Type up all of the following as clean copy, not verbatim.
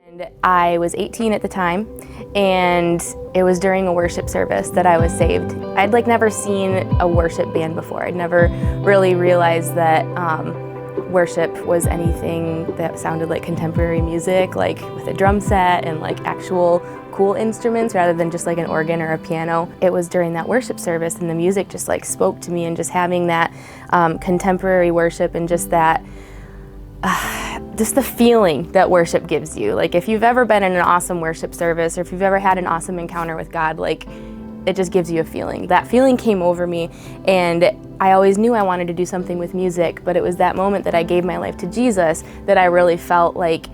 And I was 18 at the time, and it was during a worship service that I was saved. I'd never seen a worship band before. I'd never really realized that worship was anything that sounded like contemporary music, like with a drum set and actual cool instruments rather than just an organ or a piano. It was during that worship service, and the music just spoke to me, and just having that contemporary worship and just that just the feeling that worship gives you. If you've ever been in an awesome worship service, or if you've ever had an awesome encounter with God, it just gives you a feeling. That feeling came over me, and I always knew I wanted to do something with music, but it was that moment that I gave my life to Jesus that I really felt like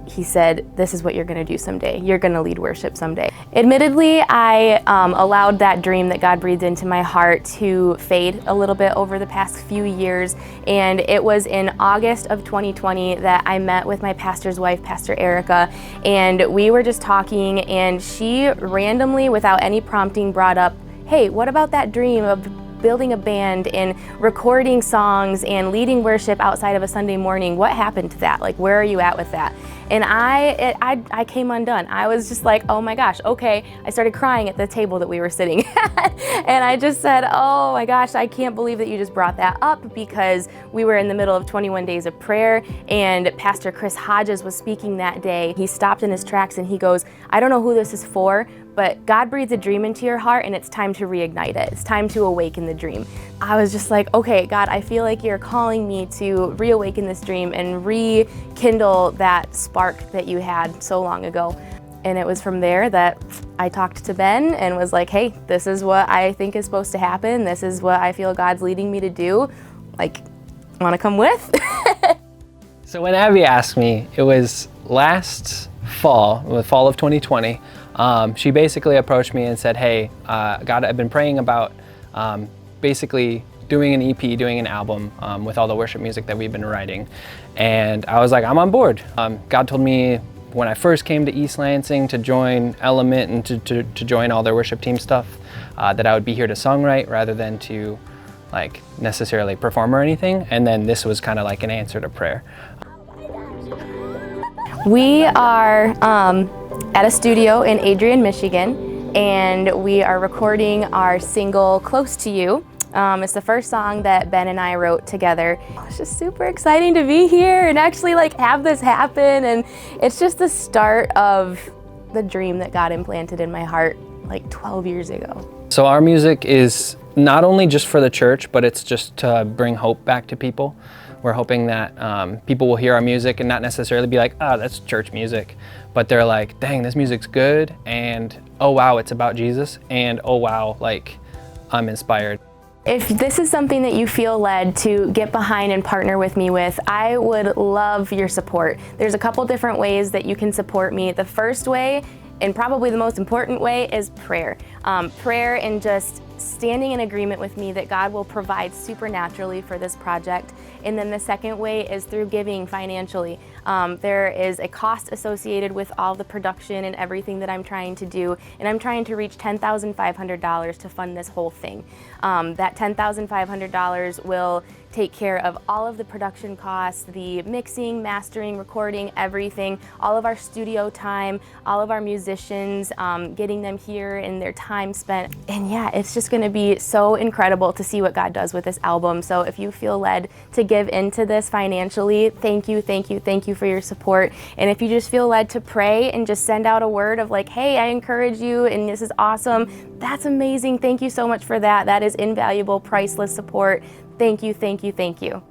He said, this is what you're gonna do someday. You're gonna lead worship someday. Admittedly, I allowed that dream that God breathed into my heart to fade a little bit over the past few years. And it was in August of 2020 that I met with my pastor's wife, Pastor Erica, and we were just talking, and she randomly, without any prompting, brought up, hey, what about that dream of building a band and recording songs and leading worship outside of a Sunday morning? What happened to that? Where are you at with that? And I came undone. I was just oh my gosh, okay. I started crying at the table that we were sitting at. And I just said, oh my gosh, I can't believe that you just brought that up, because we were in the middle of 21 days of prayer, and Pastor Chris Hodges was speaking that day. He stopped in his tracks and he goes, I don't know who this is for, but God breathes a dream into your heart, and it's time to reignite it. It's time to awaken the dream. I was just okay, God, I feel like you're calling me to reawaken this dream and rekindle that spark that you had so long ago. And it was from there that I talked to Ben and was hey, this is what I think is supposed to happen. This is what I feel God's leading me to do. Wanna come with? So when Abby asked me, it was last fall, the fall of 2020, she basically approached me and said, hey, God, I've been praying about basically doing an EP, doing an album with all the worship music that we've been writing. And I was I'm on board. God told me when I first came to East Lansing to join Element and to join all their worship team stuff, that I would be here to songwrite rather than to necessarily perform or anything. And then this was kind of an answer to prayer. We are at a studio in Adrian, Michigan, and we are recording our single, Close to You. It's the first song that Ben and I wrote together. It's just super exciting to be here and actually have this happen, and it's just the start of the dream that God implanted in my heart 12 years ago. So our music is not only just for the church, but it's just to bring hope back to people. We're hoping that people will hear our music and not necessarily be oh, that's church music, but they're dang, this music's good, and oh wow, it's about Jesus, and oh wow, I'm inspired. If this is something that you feel led to get behind and partner with me with, I would love your support. There's a couple different ways that you can support me. The first way, and probably the most important way, is prayer. Prayer and just standing in agreement with me that God will provide supernaturally for this project. And then the second way is through giving financially. There is a cost associated with all the production and everything that I'm trying to do, and I'm trying to reach $10,500 to fund this whole thing. That $10,500 will take care of all of the production costs, the mixing, mastering, recording, everything, all of our studio time, all of our musicians, getting them here and their time spent. And yeah, it's just gonna be so incredible to see what God does with this album. So if you feel led to give into this financially, thank you, thank you, thank you for your support. And if you just feel led to pray and just send out a word of hey, I encourage you and this is awesome, that's amazing. Thank you so much for that. That is invaluable, priceless support. Thank you, thank you, thank you.